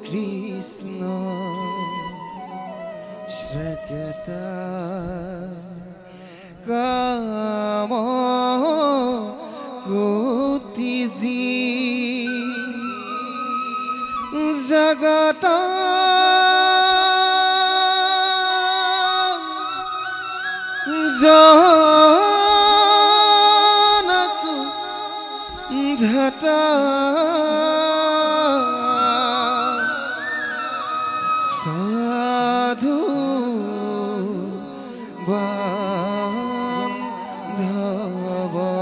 Krishna Shrakata Kama Kutizi Jagata Janak Dhata Sadhu Bandhava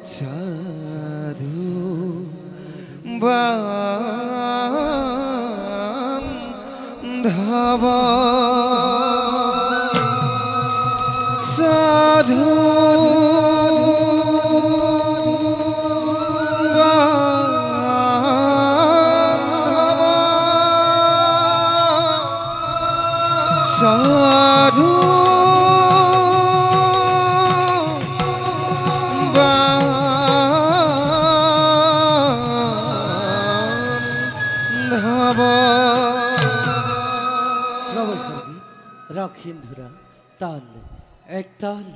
Sadhu Bandhava Sadhu Sadhu Bandhava রাখিন ধুরা তাল এক তাল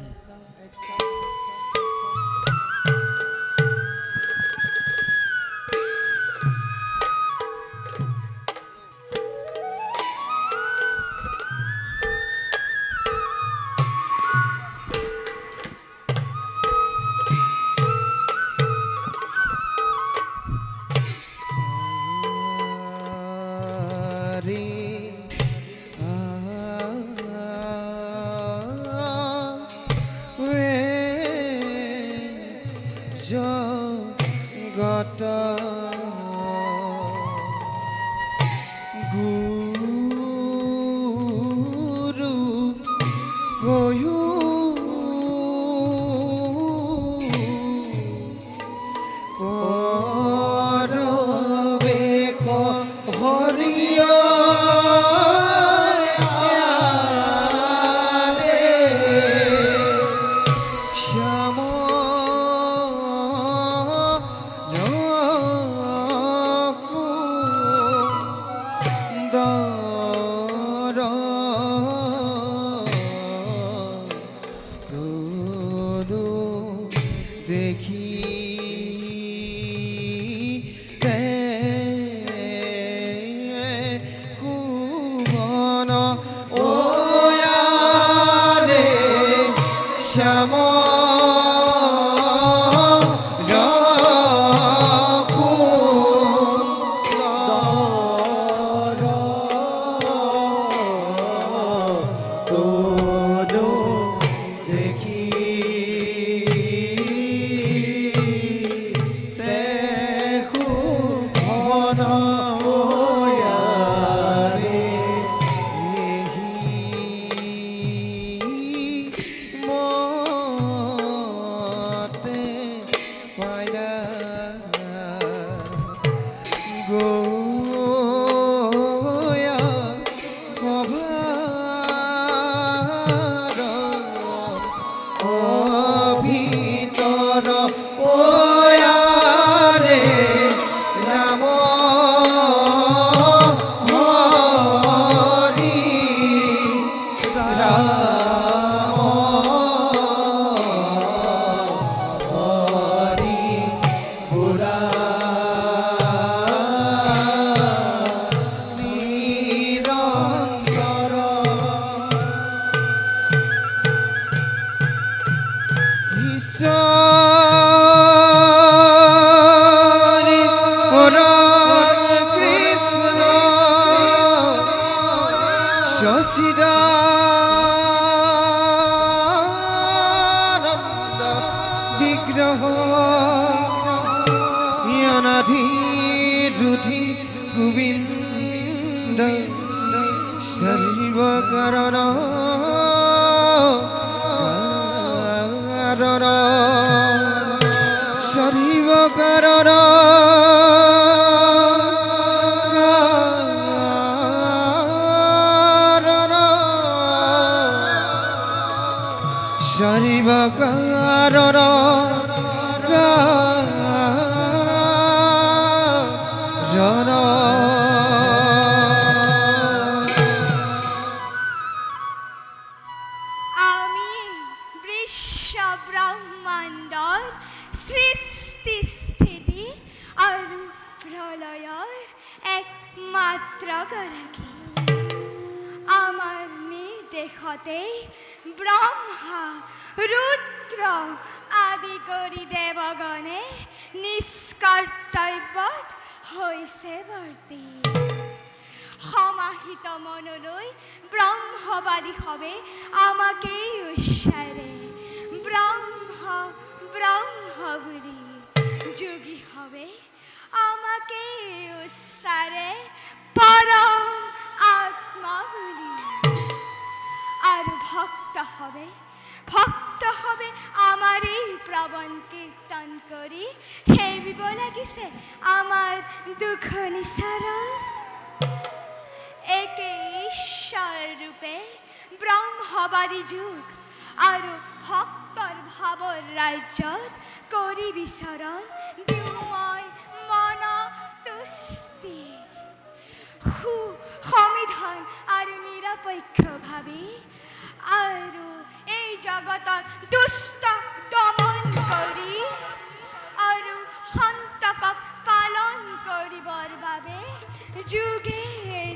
Jagata Guru Goyu Parabeko Horiya Shasidananda Vigraha Yanadhi Rudhi Gobinda সর্বকারণ কারণ সর্বকারণ সর্বকারণ কারণ আমি বিশ্ব ব্ৰহ্মাণ্ডৰ সৃষ্টি স্থিতি আৰু প্ৰলয়ৰ একমাত্ৰ গৰাকী আমাৰ নিৰ্দেশতে ব্ৰহ্মা ৰুদ্ৰ আদি কৰি দেৱগণে নিষ্কৰ্তব্যত হৈছে বৰ্তি সমাহিত মনলৈ ব্ৰহ্মবাদী হবে আমাকেই উচ্চাৰে ব্ৰহ্ম ব্ৰহ্ম বুলি যোগী হবে আমাকেই উচ্চাৰে পৰম আত্মা বুলি আৰু ভক্ত হবে আমাৰ এই প্ৰবণ কীৰ্তন কৰি হেবিব লাগিছে আমাৰ দুঃখ নিসাৰণ একে ঈশ্বৰ ৰূপে ব্ৰহ্মবাদী যুগ আৰু ভক্তৰ ভাৱৰ ৰাজ্যত কৰি বিচৰণ দিওঁ মই মন তুষ্টি সমিধান আৰু নিৰপেক্ষ ভাবি আৰু এই জগতত দুষ্ট দমন কৰি আৰু সন্তকক পালন কৰিবৰ বাবে যুগে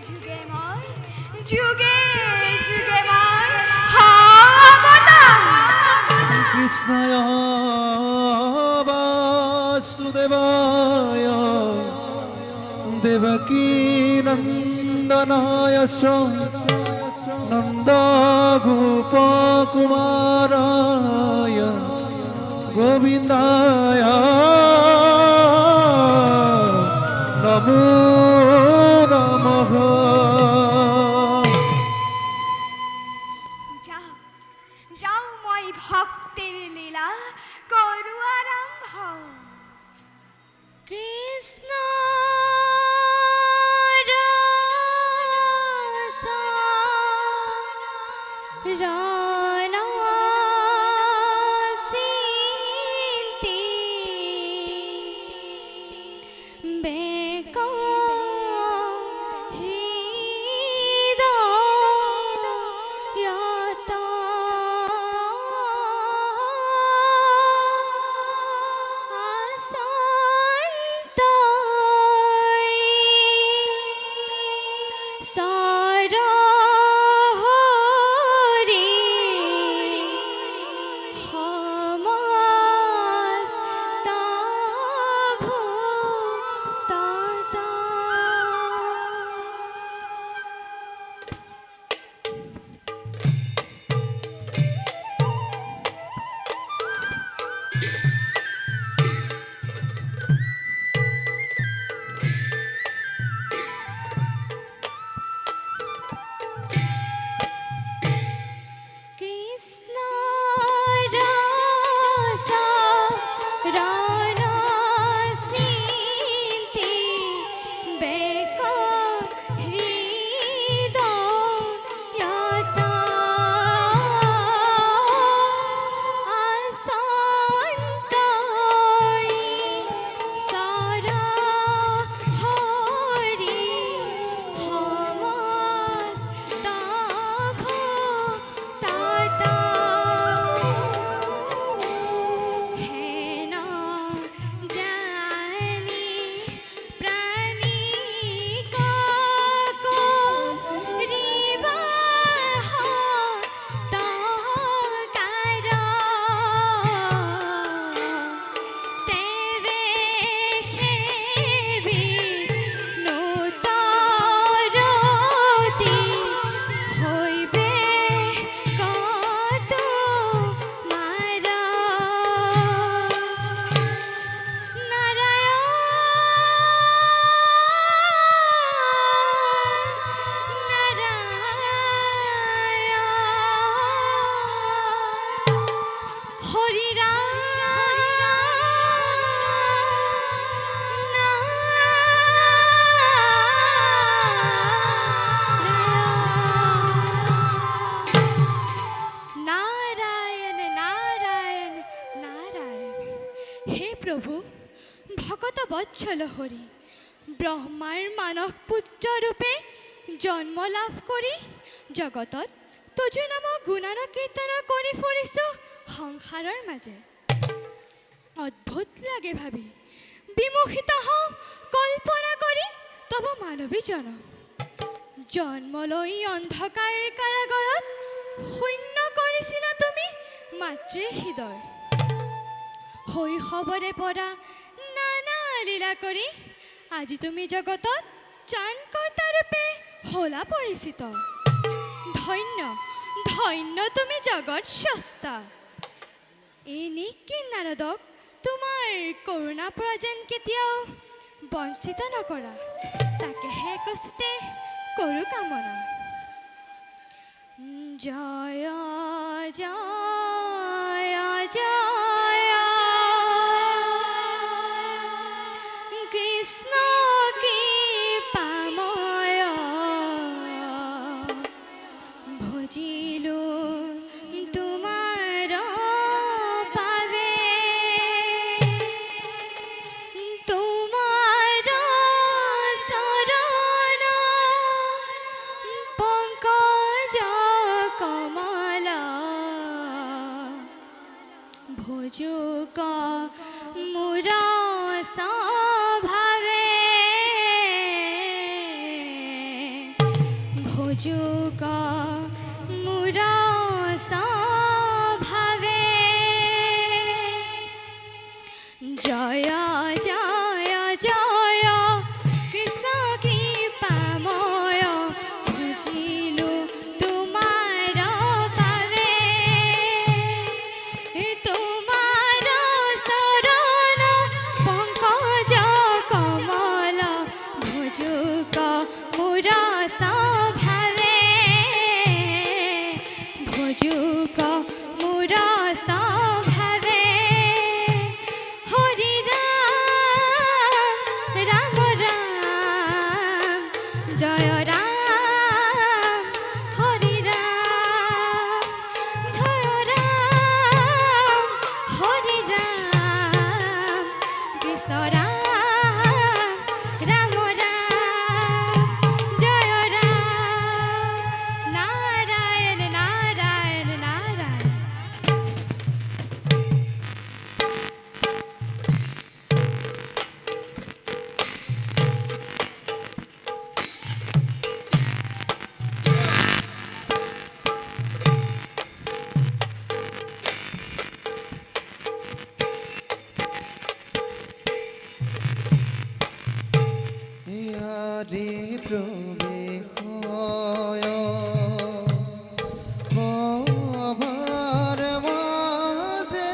যুগে মই কৃষ্ণায় বাসুদেবায় দেবকী নন্দনায় নন্দ গোপ কুমারায় গোবিন্দায় নমো নমঃ যাও মই ভক্তিৰ লীলা কৰো আৰম্ভ কৃষ্ণ ভক্তবৎসল হৰি ব্ৰহ্মাৰ মানস পুত্ৰ ৰূপে জন্ম লাভ কৰি জগতত তুজো নাম গুণান কীৰ্তন কৰি ফুৰিছোঁ সংসাৰৰ মাজে। অদ্ভুত লাগে ভাবি বিমোহিত হওঁ কল্পনা কৰি তব মানৱী জন্ম লৈ অন্ধকাৰ কাৰাগাৰত শূন্য কৰিছিলা তুমি মাতৃ হৃদয়। শৈশৱৰে পৰা নানা লীলা কৰি আজি তুমি জগতত ত্ৰাণকৰ্তা ৰূপে হলা পৰিচিত। ধন্য ধন্য তুমি জগত স্ৰষ্টা। এই নিকিন নাৰদক তোমাৰ কৰোণাৰ পৰা যেন কেতিয়াও বঞ্চিত নকৰা, তাকেহে কচিতে কৰো কামনা। জয় জয় জয় কৃষ্ণ কৃপাময় ভজিলো তোমাৰ পাবে তোমাৰ চৰণ পংকজ কমল ভোজুক মোৰ স্বভাৱে ভোজুক মোৰ স্বভাৱে। জয় জয় জয় কৃষ্ণ কৃপাময় বুজিলো তোমাৰ পাবে তোমাৰ চৰণ পংকজ কমল ভোজুক মোৰ স্বভাৱে ভোজুক মোৰ স্বভাৱে। হৰি ৰাম ৰাম ৰাম জয় ৰাম হৰি ৰাম জয় ৰাম হৰি ৰাম কৃষ্ণ ৰাম ৰাম ৰাম জয় ৰাম নাৰায়ণ নাৰায়ণ নাৰায়ণ। ইয়াৰে প্ৰৱেশয় সভাৰ মাজে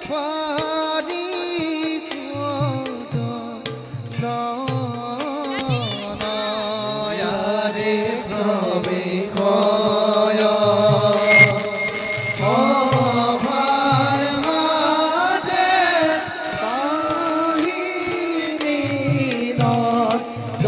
পাৰি ইয়াৰে প্ৰৱেশয় সভাৰ মাজে পাহি নীলত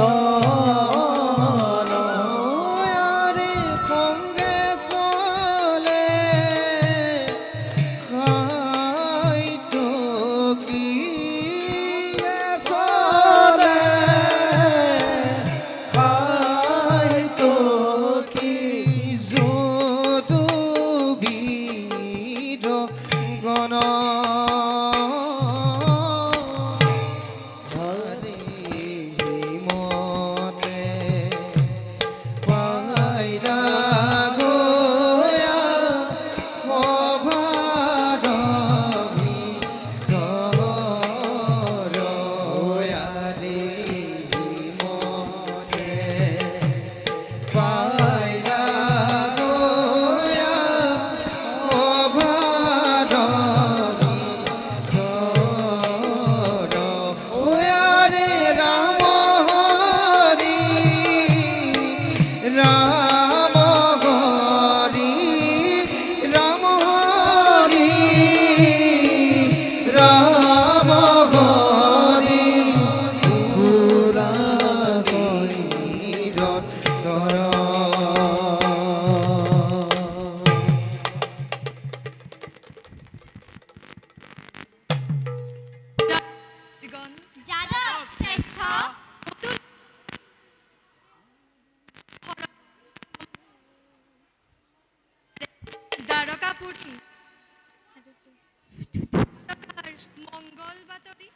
মংগল বাতৰি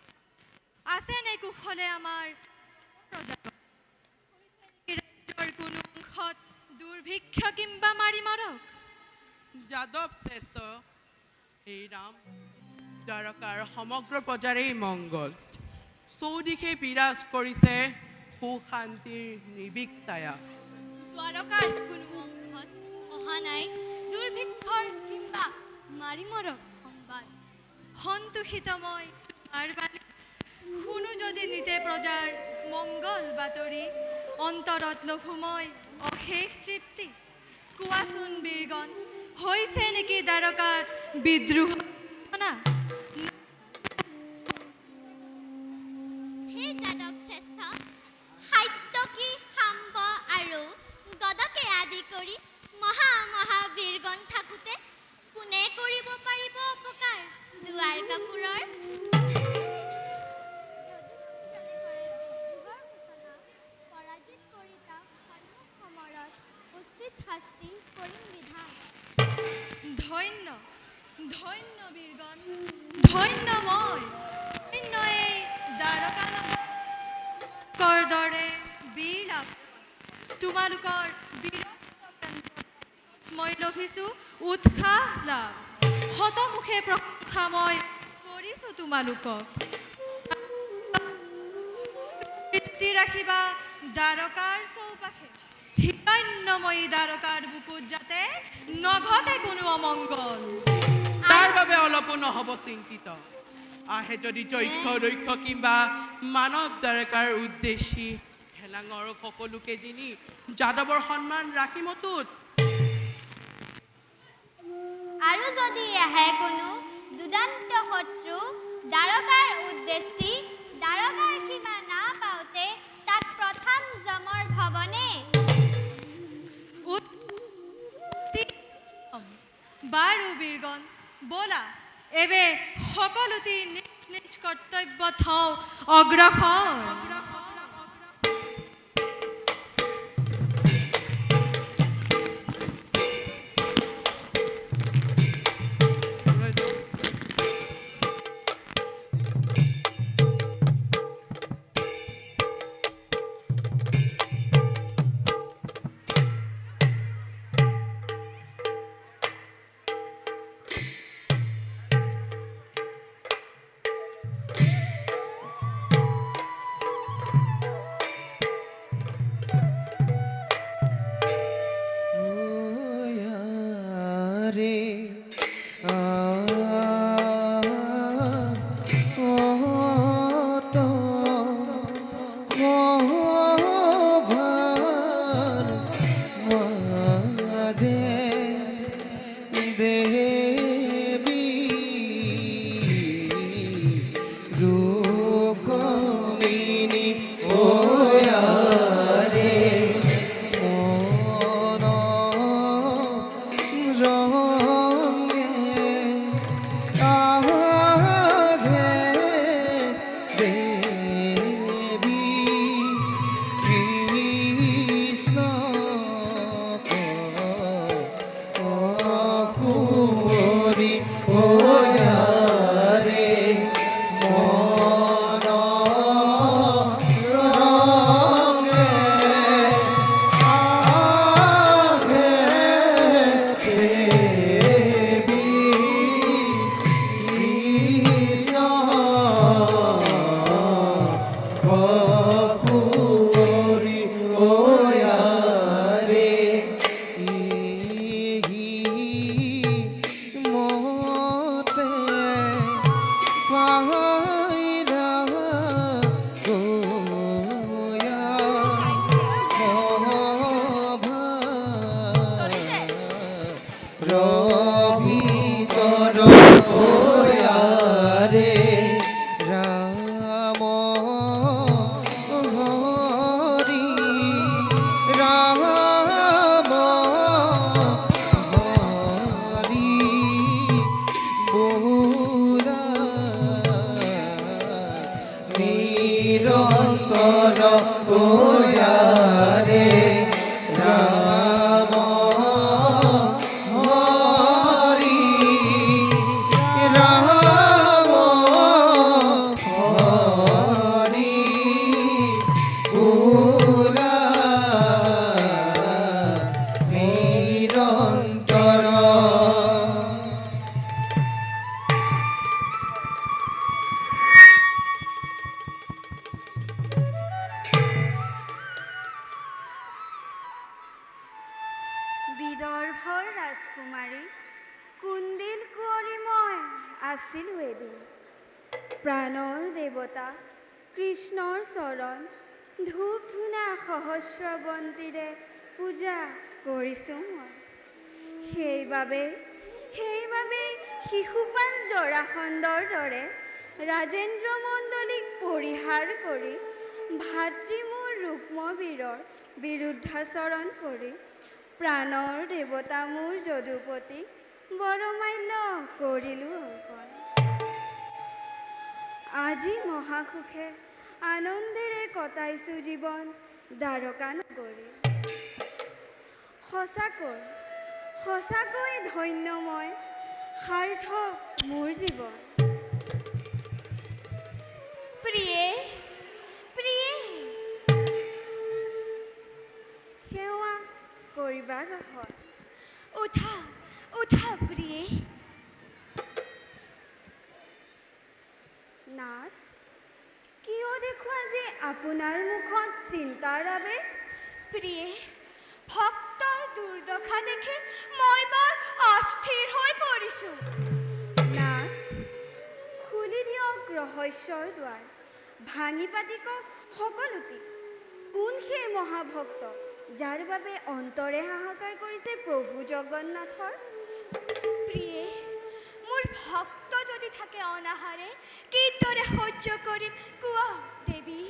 আছে নে কুশলে আমাৰ প্ৰজা ৰাজ্যৰ কোনো অংশত দুৰ্ভিক্ষ কিম্বা মাৰি মৰক। যাদৱ শ্ৰেষ্ঠ এই ৰাম দ্বাৰকাৰ সমগ্ৰ প্ৰজাৰেই মংগল। চৌদিশে বিৰাজ কৰিছে সুখ শান্তিৰ নিৰ্ভীক ছায়া। দ্বাৰকাৰ কোনো অংশত অহা নাই দুৰ্ভিক্ষৰ কিম্বা মাৰি মৰক সংবাদ। সন্তোষিত মই তোমাৰ বাণী শুনো যদি নিতে প্ৰজাৰ মংগল বাতৰি অন্তৰত লভো মই অশেষ তৃপ্তি। কোৱাচোন বীৰগণ হৈছে নেকি দ্বাৰকাত বিদ্ৰোহ? হে যাদৱ শ্ৰেষ্ঠ, সাত্যকী সাম্ব আৰু গদকে আদি কৰি মহাবীৰগণ থাকোঁতে কোনে কৰিব পাৰিব অপকাৰ দুৱাৰ কাপোৰৰ? পৰাজিত কৰি তাক সন্মুখ সমৰত উচিত শাস্তি কৰিম বিধান। ধন্য ধন্য বীৰগণ, ধন্য মই, ধন্য এই দ্বাৰকানগৰ দৰে বীৰ লাভ। তোমালোকৰ মই লভিছো উৎসাহ লাভ। শতমুখে প্ৰশংসা মই কৰিছো তোমালোকক। দৃষ্টি ৰাখিবা দ্বাৰকাৰ চৌপাশে, হিৰণ্যময়ী দ্বাৰকাৰ বুকুত যাতে নঘটে কোনো অমংগল। তাৰ বাবে অলপো নহ'ব চিন্তিত। আহে যদি যক্ষ দক্ষ কিম্বা মানৱ দ্বাৰকাৰ উদ্দেশ্যি হেলাঙৰ সকলোকে জিনি যাদৱৰ সন্মান ৰাখিম অটুট। আৰু যদি আহে কোনো দুদান্ত শত্ৰু দ্বাৰকাৰ উদ্দেশ্যি দ্বাৰকাৰ সীমা না পাওঁতে তাক প্ৰথম যমৰ ভৱনে। বাৰু বীৰগণ ব'লা এবে সকলোটি নিজ নিজ কৰ্তব্য থওঁ অগ্ৰসৰ। আছিলোঁ এদিন প্ৰাণৰ দেৱতা কৃষ্ণৰ চৰণ ধূপ ধূনা সহস্ৰবন্তিৰে পূজা কৰিছোঁ মই। সেইবাবে শিশুপাল জৰাসন্ধৰ দৰে ৰাজেন্দ্ৰ মণ্ডলীক পৰিহাৰ কৰি ভাতৃ মোৰ ৰুক্মবীৰৰ বিৰুদ্ধাচৰণ কৰি প্ৰাণৰ দেৱতা মোৰ যদুপতি বৰমাল্য কৰিলোঁ অৰ্পণ। আজি মহাসুখে আনন্দেৰে কটাইছোঁ জীৱন দ্বাৰকা নগৰী। সঁচাকৈ ধন্যময় সাৰ্থক মোৰ জীৱন। প্ৰিয়ে সেৱা কৰিবা গ্ৰহণ। উঠা প্ৰিয়ে। নাথ, কিয় দেখো আজি আপোনাৰ মুখত চিন্তাৰ আবেগ? প্ৰিয়ে, ভক্তৰ দুৰ্দশা দেখি মই বৰ অস্থিৰ হৈ পৰিছোঁ। নাথ, খুলি দিয়ক ৰহস্যৰ দুৱাৰ, ভাঙি পাতি কওক সকলোটি। কোন সেই মহাভক্ত যাৰ বাবে অন্তৰে হাহাকাৰ কৰিছে প্ৰভু জগন্নাথৰ? প্ৰিয়ে, মোৰ ভক্ত যদি থাকে অনাহাৰে কিদৰে সহ্য কৰিম কোৱা দেৱী?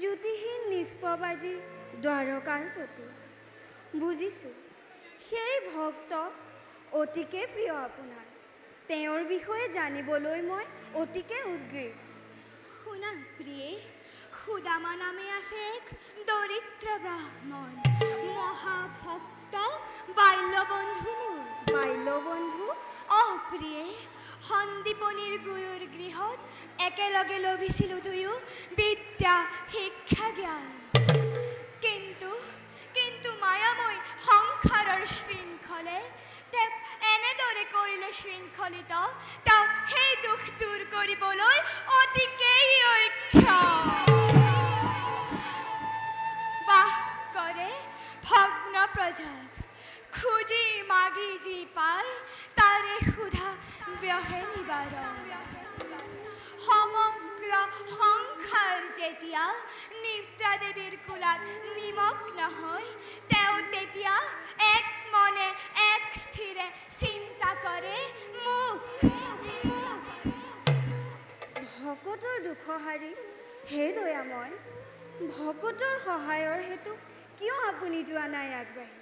জ্যোতিহীন নিষ্পবাজী দ্বাৰকাৰ প্ৰতি বুজিছোঁ সেই ভক্ত অতিকে প্ৰিয় আপোনাৰ। তেওঁৰ বিষয়ে জানিবলৈ মই অতিকে উদ্গ্ৰীৱ। শুনা প্ৰিয়ে, সুদামা নামে আছে এক দৰিদ্ৰ ব্ৰাহ্মণ, মহাভক্ত বাল্যবন্ধু মোৰ। বাল্যবন্ধু? প্ৰিয়ে, সন্দীপনীৰ গুৰুৰ গৃহত একেলগে লভিছিলোঁ দুয়ো বিদ্যা শিক্ষা জ্ঞান। কিন্তু মায়াময় সংসাৰৰ শৃংখলে তেওঁক এনেদৰে কৰিলে শৃংখলিত, তেওঁ সেই দুখ দূৰ কৰিবলৈ অতিকেই বাস কৰে ভগ্ন প্ৰজাত। খুজি মাগি যি পায় তাৰে সুধা ব্যহে নিবাৰণ। সমগ্ৰ সংসাৰ যেতিয়া নিদ্ৰা দেৱীৰ কোলাত নিমগ্ন হয়, তেওঁ তেতিয়া এক মনে এক স্থিৰে চিন্তা কৰে মোক। ভকতৰ দুখহাৰী হে দয়াময়, ভকতৰ সহায়ৰ হেতু কিয় আপুনি যোৱা নাই আগবাঢ়ি?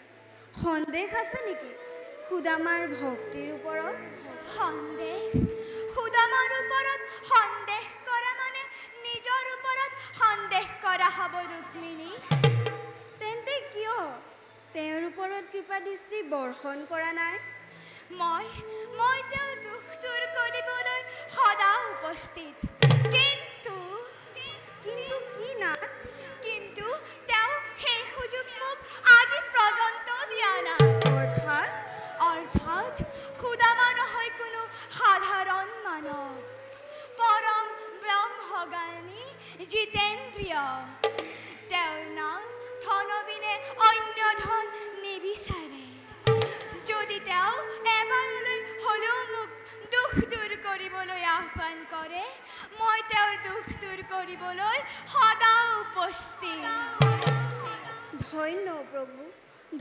সন্দেহ আছে নেকি সুদামাৰ ভক্তিৰ ওপৰত? সুদামাৰ ওপৰত সন্দেহ কৰা মানে নিজৰ ওপৰত সন্দেহ কৰা হ'ব ৰুক্মিণী। তেন্তে কিয় তেওঁৰ ওপৰত কৃপা দৃষ্টি বৰ্ষণ কৰা নাই? মই তেওঁৰ দুখ দূৰ কৰিবলৈ সদা উপস্থিত। কিন্তু কি নাথ? কিন্তু তেওঁ সেই সুযোগ মোক আজি পৰ্যন্ত দিয়া নাই। অৰ্থাৎ সুদামা নহয় কোনো সাধাৰণ মানৱ, পৰম ব্ৰহ্মজ্ঞানী জিতেন্দ্ৰিয়। তেওঁৰ নাম ধনবিনে অন্য ধন নিবিচাৰে। যদি তেওঁ এবাৰলৈ হ'লেও মোক দুখ দূৰ কৰিবলৈ আহ্বান কৰে, মই তেওঁৰ দুখ দূৰ কৰিবলৈ সদা উপস্থিত। ধন্য প্ৰভু,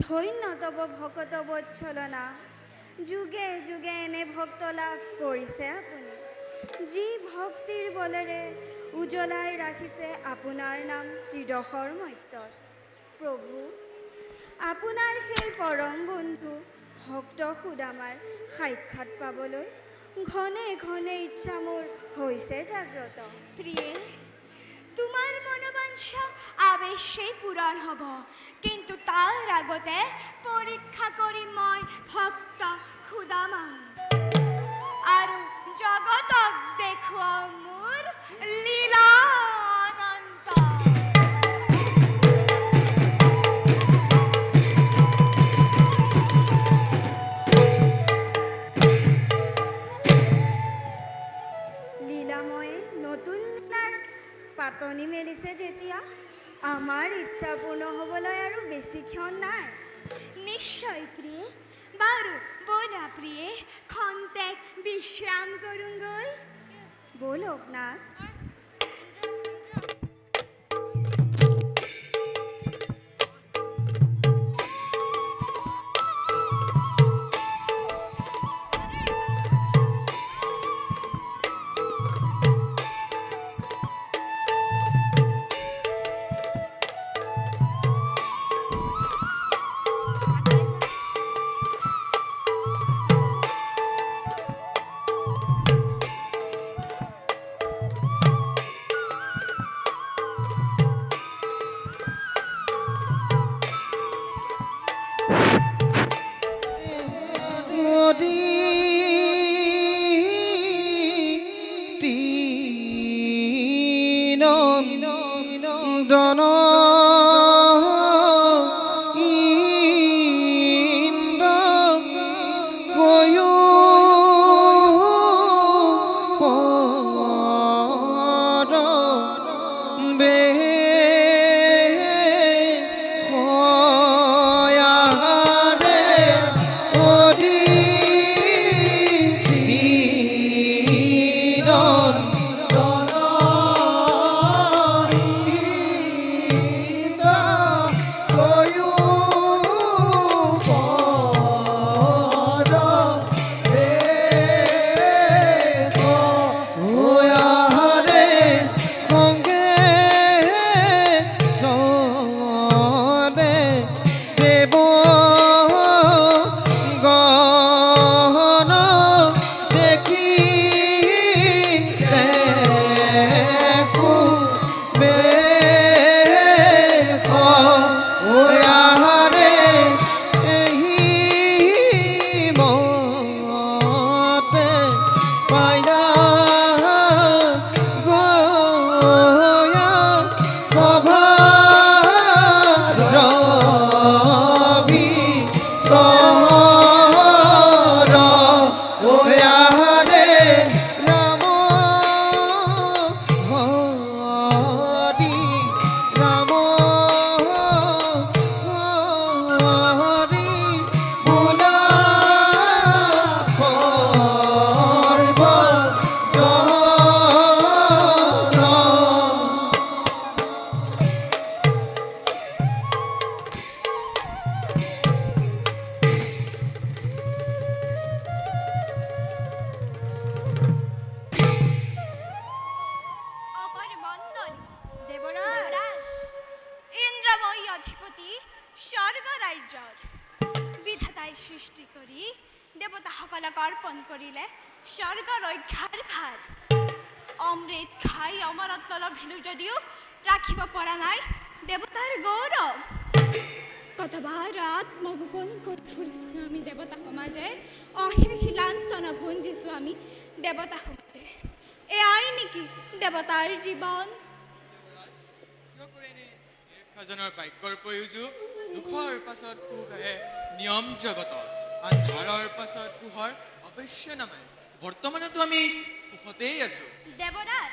ধন্য তব ভকত বৎসলনা। যুগে যুগে এনে ভক্ত লাভ কৰিছে আপুনি, যি ভক্তিৰ বলেৰে উজ্বলাই ৰাখিছে আপোনাৰ নাম ত্ৰিদশৰ মৰ্ত্যত। প্ৰভু, আপোনাৰ সেই পৰম বন্ধু ভক্ত সুদামাৰ সাক্ষাৎ পাবলৈ ঘনে ঘনে ইচ্ছা মোৰ হৈছে জাগ্ৰত। প্ৰিয়ে, তোমাৰ মনোবাঞ্ছা অৱশ্যেই পূৰণ হ'ব, কিন্তু তাৰ আগতে পৰীক্ষা কৰিম মই ভক্ত সুদামা আৰু জগতক দেখুৱাম মোৰ লীলা অনন্ত। লীলাময়ে নতুন পাতনি মেলিছে যেতিয়া আমাৰ ইচ্ছা পূৰ্ণ হ'বলৈ আৰু বেছি ক্ষণ নাই। নিশ্চয় প্ৰিয়ে, বাৰু ব'লা প্ৰিয়ে খন্তেক বিশ্ৰাম কৰোঁগৈ ব'লক নাথ দন কয়ো পদ বে খয়াৰে অদিন সৃষ্টি কৰি দেৱতাসকলক অৰ্পণ কৰিলে স্বৰ্গ ৰক্ষাৰ ভাৰ অমৃত খাই অমৰত্ব লভিলো যদিও ৰাখিব পৰা নাই দেৱতাৰ গৌৰৱ কতবাৰ আত্মগোপন কৰি ফুৰিছোঁ আমি দেৱতা সমাজে অশেষ লাঞ্ছনা ভুঞ্জিছোঁ আমি দেৱতা সমাজে এয়াই নেকি দেৱতাৰ জীৱন খজনৰ বাক্যৰ প্ৰয়োজক দুখৰ পাছত সুখ আহে নিয়ম জগতত আন্ধাৰৰ পাছত পোহৰ অৱশ্য নামে বৰ্তমানতো আমি সুখতেই আছো দেৱৰাজ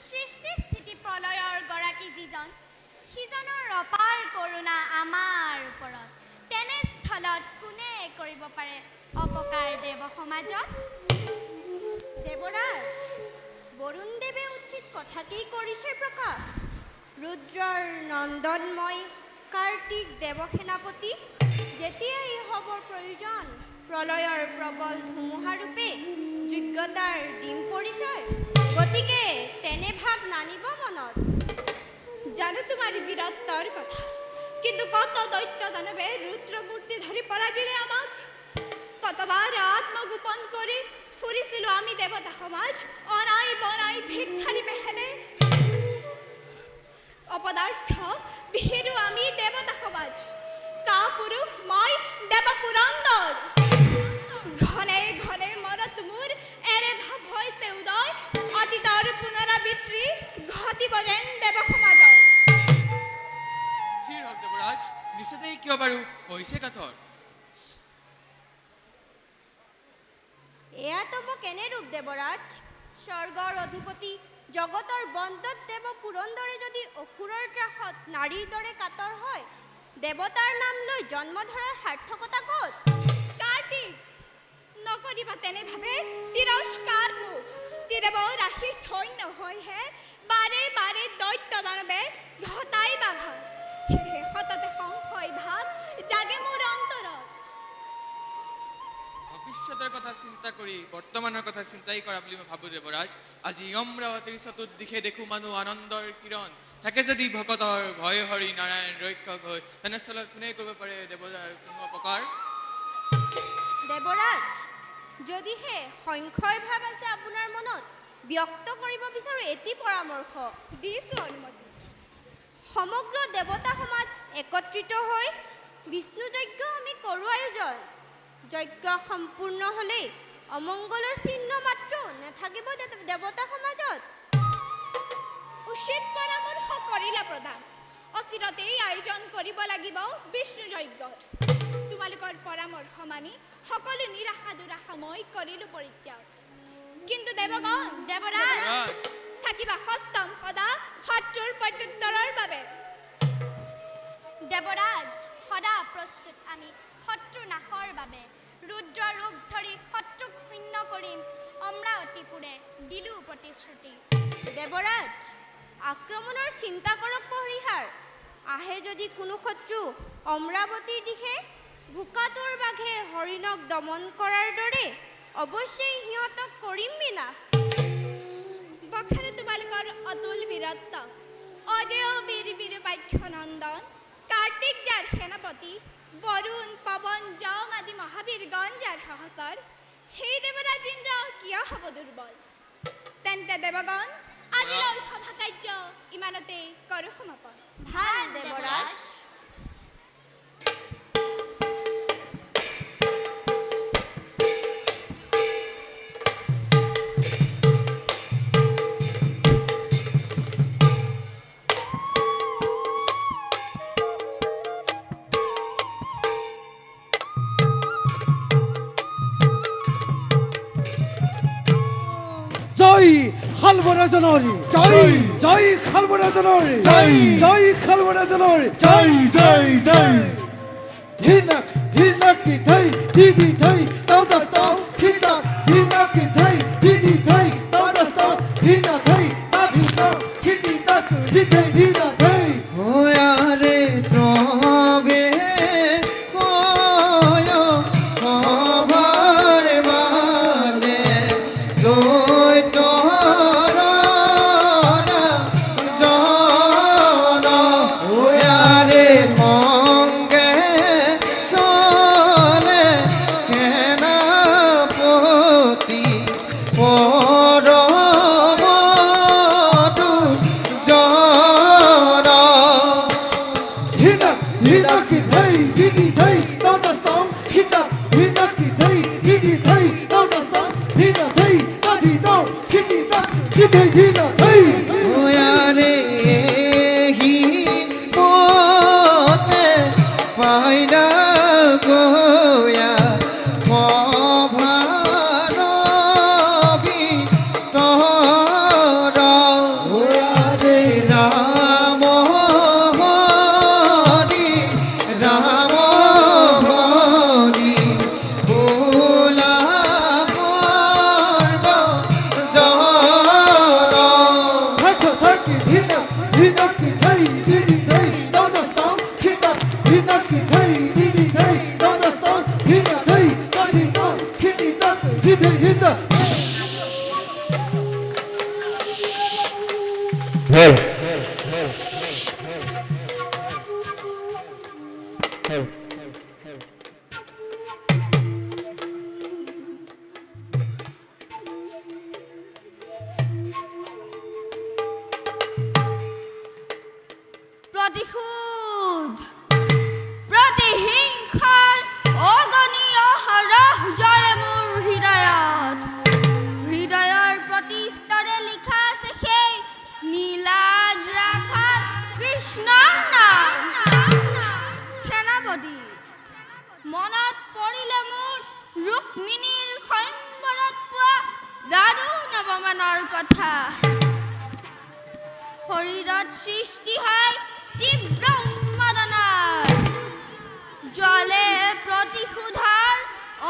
সৃষ্টি স্থিতি প্ৰলয়ৰ গৰাকী যিজন সিজনৰ অপাৰ কৰোণা আমাৰ ওপৰত তেনে স্থলত কোনে কৰিব পাৰে অপকাৰ দেৱ সমাজত দেৱৰাজ বৰুণ দেৱে উচিত কথাকেই কৰিছে প্ৰকাশ ৰুদ্ৰৰ নন্দনময় কাৰ্তিক দেৱসেনাপতি যেতিয়াই হ'বৰ প্ৰয়োজন প্ৰলয়ৰ প্ৰবল ধুমুহাৰূপে যোগ্যতাৰ দিম পৰিচয় গতিকে তেনে ভাৱ নানিব মনত জানো তোমাৰ বীৰত্বৰ কথা কিন্তু কত দৈত্য দানৱে ৰুদ্ৰমূৰ্তি ধৰি পৰাজিলে আমাক কতবাৰ আত্মগোপন কৰি ফুৰিছিলোঁ আমি দেৱতা সমাজ অনাই বনাই ভিক্ষাৰী পেহেনে অপদাৰ্থ বিহেৰু আমি দেৱতা সমাজ কা পুৰুষ মই দেৱ পুৰন্দৰ ঘনে ঘনে মনত মোৰ এৰে ভাৱ হৈছে উদয় অতীতৰ পুনৰাবৃত্তি ঘটিব যেন দেৱ সমাজৰ স্থিৰ হওক দেৱৰাজ নিচেতেই কিয় বাৰু হৈছে কাঠৰ এয়া তব কেনে ৰূপ দেৱৰাজ স্বৰ্গৰ অধিপতি জগতৰ বন্দত দেৱ পুৰন্দৰে যদি অসুৰৰ ত্ৰাসত নাৰীৰ দৰে কাতৰ হয় দেৱতাৰ নাম লৈ জন্ম ধৰাৰ সাৰ্থকতা ক'ত কাৰ নকৰিবা তেনেভাৱে তিৰস্কাৰ মোক তিৰেব ৰাখি থৈ নহয়হে বাৰে বাৰে দৈত্য দানৱে ঘটাই বাঘাত সেয়েহে সততে সংশয় ভাৱ জাগে মোৰ অন্তৰত ভৱিষ্যতৰ কথা চিন্তা কৰি বৰ্তমানৰ কথা চিন্তাই কৰা বুলি মই ভাবোঁ দেৱৰাজ। আজি অমৰাৱতীৰ চতুৰ্দিশে দেখোঁ মানুহ আনন্দৰ কিৰণ থাকে যদি ভকতৰ ভয় হৰি নাৰায়ণ ৰক্ষক হৈ তেনেস্থলত কোনে কৰিব পাৰে দেৱৰাজ কোনো অপকাৰ? দেৱৰাজ, যদিহে সংশয় ভাৱ আছে আপোনাৰ মনত, ব্যক্ত কৰিব বিচাৰোঁ এটি পৰামৰ্শ। দিছোঁ অনুমতি সমগ্ৰ দেৱতা সমাজ একত্ৰিত হৈ বিষ্ণু যজ্ঞ আমি কৰোঁ আয়োজন। যজ্ঞ সম্পূৰ্ণ হ'লেই অমংগলৰ চিহ্ন মাত্ৰ নাথাকিব দেৱতা সমাজত। উচিত পৰামৰ্শ কৰিলা প্ৰধান অচিৰতেই আয়োজন কৰিব লাগিব বিষ্ণু যজ্ঞৰ তোমালোকৰ পৰামৰ্শ মানি সকলো নিৰাশা দুৰাশা মই কৰিলোঁ পৰিত্যাগ কিন্তু দেৱগণ দেৱৰাজ দেৱৰাজ, থাকিবা সস্তম সদা শত্ৰুৰ প্ৰত্যুত্তৰৰ বাবে দেৱৰাজ সদা প্ৰস্তুত আমি শত্ৰু নাশৰ বাবে ৰুদ্ৰ ৰূপ ধৰি শত্ৰুক শূন্য কৰিম অমৰাৱতীপুৰে দিলো প্ৰতিশ্ৰুতি দেৱৰাজ, আক্ৰমণৰ চিন্তা কৰক পৰিহাৰ। আহে যদি কোনো শত্ৰু অমৰাৱতীৰ দিশে ভোকাতুৰ বাঘে হৰিণক দমন কৰাৰ দৰে অৱশ্যেই সিহঁতক কৰিম বিনাশ। বখানে তোমালোকৰ অতুল বীৰত্ব অজেয় বীৰ বীৰ বাক্য নন্দন কাৰ্তিক যাৰ সেনাপতি বৰুণ পৱন যম আদি মহাবীৰগণ যাৰ সহচৰ সেই দেৱৰাজ ইন্দ্ৰ কিয় হ'ব দুৰ্বল তেন্তে দেৱগণ আজিলৈ সভা কাৰ্য ইমানতে কৰোঁ সমাপন ভাল দেৱৰাজ। জয় খালবৰাজনৰি জয় জয় খালবৰাজনৰি জয় জয় খালবৰাজনৰি জয় জয় জয় ধিনাক ধিনাক থৈ দিদি থৈ তাউদাস্তাও খিতাক ধিনাক থৈ দিদি থৈ তাউদাস্তাও ধিনা থৈ তাধিতাও খিতি তাক জিতে ধিনা থৈ ওয়ারে প্রবে কয় খবর মাঝে প্ৰতিশোধ প্ৰতিহিংসাৰ অগণীয় হৰহ জৰে মোৰ হৃদয়ত হৃদয়ৰ প্ৰতি স্তৰে লিখা আছে সেই নীলাজ ৰাখাত কৃষ্ণৰ নাম সেনাপতি মনত পৰিলে মোৰ ৰুক্মিণীৰ সয়ম্বৰত পোৱা দাদু নৱমানৰ কথা শৰীৰত সৃষ্টি হয় তীব্ৰ উন্মাদনা জ্বলে প্ৰতিশোধাৰ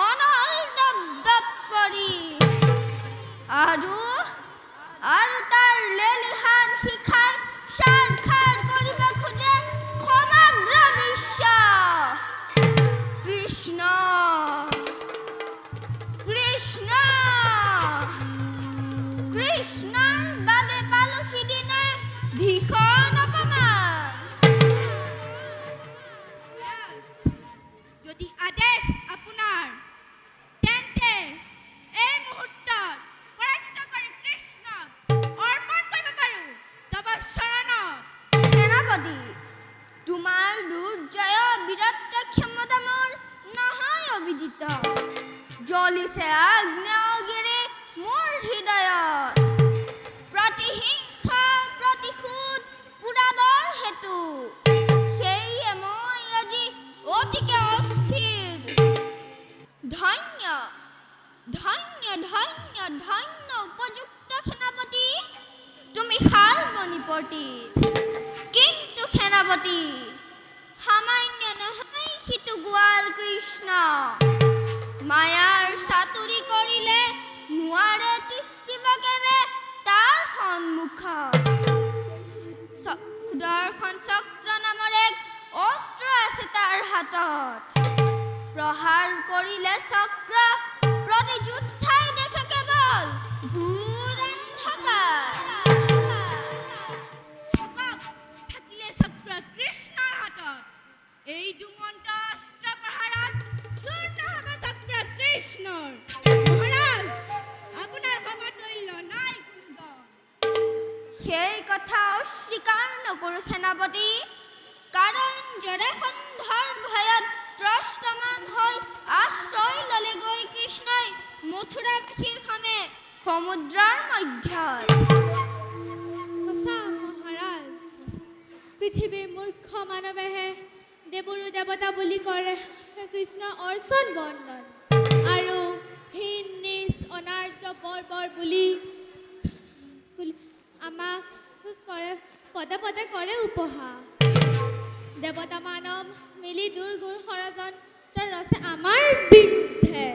অনল দগ্ধ বীৰত্ব ক্ষমতা মোৰ নহয় অবিদিত জ্বলিছে আগ্নেয়গিৰি মোৰ হৃদয়ত প্ৰতিহিংসা প্ৰতিশোধ পুৰাবৰ হেতু সেয়ে মই আজি অতিকে অস্থিৰ ধন্য ধন্য ধন্য ধন্য উপযুক্ত সেনাপতি তুমি শালমণিপতিৰ কিন্তু সেনাপতি সামান্য নহয় সিটো গোৱাল কৃষ্ণ মায়াৰ চাতুৰি কৰিলে নোৱাৰে তিষ্ঠিব কেবে তাৰ সন্মুখত সুদৰ্শন চক্ৰ নামৰ এক অস্ত্ৰ আছে তাৰ হাতত প্ৰহাৰ কৰিলে চক্ৰ প্ৰতি যোদ্ধাই দেখে কেৱল ঘূৰ অন্ধকাৰ থাকিলে চক্ৰ কৃষ্ণৰ হাতত এই দুমন্ত অস্ত্ৰ প্ৰহাৰত চূৰ্ণ হ'ব চক্ৰ কৃষ্ণৰ মহাৰাজ আপোনাৰ সমতুল্য নাই কোনজন সেই কথা অস্বীকাৰ নকৰো সেনাপতি কাৰণ জৰাসন্ধৰ ভয়ত ত্ৰস্তমান হৈ আশ্ৰয় ললেগৈ কৃষ্ণই মথুৰাবাসীৰ সমে সমুদ্ৰৰ মধ্যত সঁচা মহাৰাজ পৃথিৱীৰ মূৰ্খ মানৱেহে দেৱৰো দেৱতা বুলি কৰে কৃষ্ণ অৰ্চন বন্দন আৰু হীন নিজ অনাৰ্য বৰ্বৰ বুলি আমাক কৰে পদে পদে কৰে উপহাস দেৱতা মানৱ মিলি দুৰ্গুৰ ষড়যন্ত্ৰ ৰচে আমাৰ বিৰুদ্ধে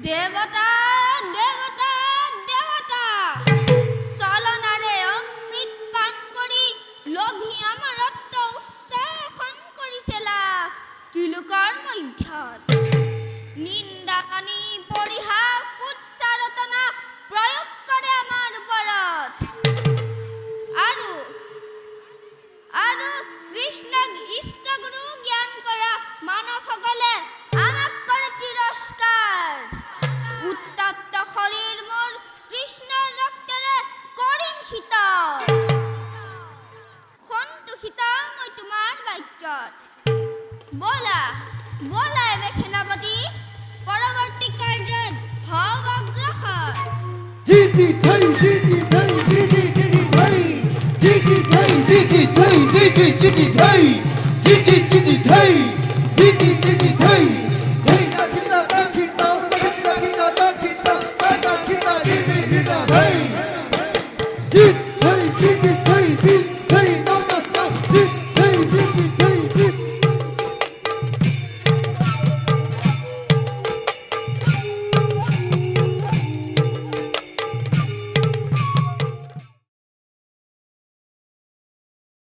দেৱতা দেৱতা দেৱতা চলনাৰে অমৃত পান কৰি লোভী অমৰত্ব উচ্চাসন কৰিছে লাভ ত্ৰিলোকৰ মধ্যত নিন্দা কানি পৰিহাস উচ্চাৰতনা প্ৰয়োগ কৰে আমাৰ ওপৰত আৰু কৃষ্ণক ইষ্টগুৰু জ্ঞান কৰা মানৱসকলে আমাক কৰে তিৰস্কাৰ উত্তপ্ত শৰীৰ মোৰ কৃষ্ণৰ ৰক্তেৰে কৰিম শীতল সন্তোষিত মই তোমাৰ বাক্যত বলা বলা এবে সেনাপতি পৰৱৰ্তী কাৰ্যত হওক অগ্ৰসৰ জি জি ধৈ জি জি ধৈ জি জি জি জি ধৈ জি জি ধৈ জি জি ধৈ জি জি জি জি ধৈ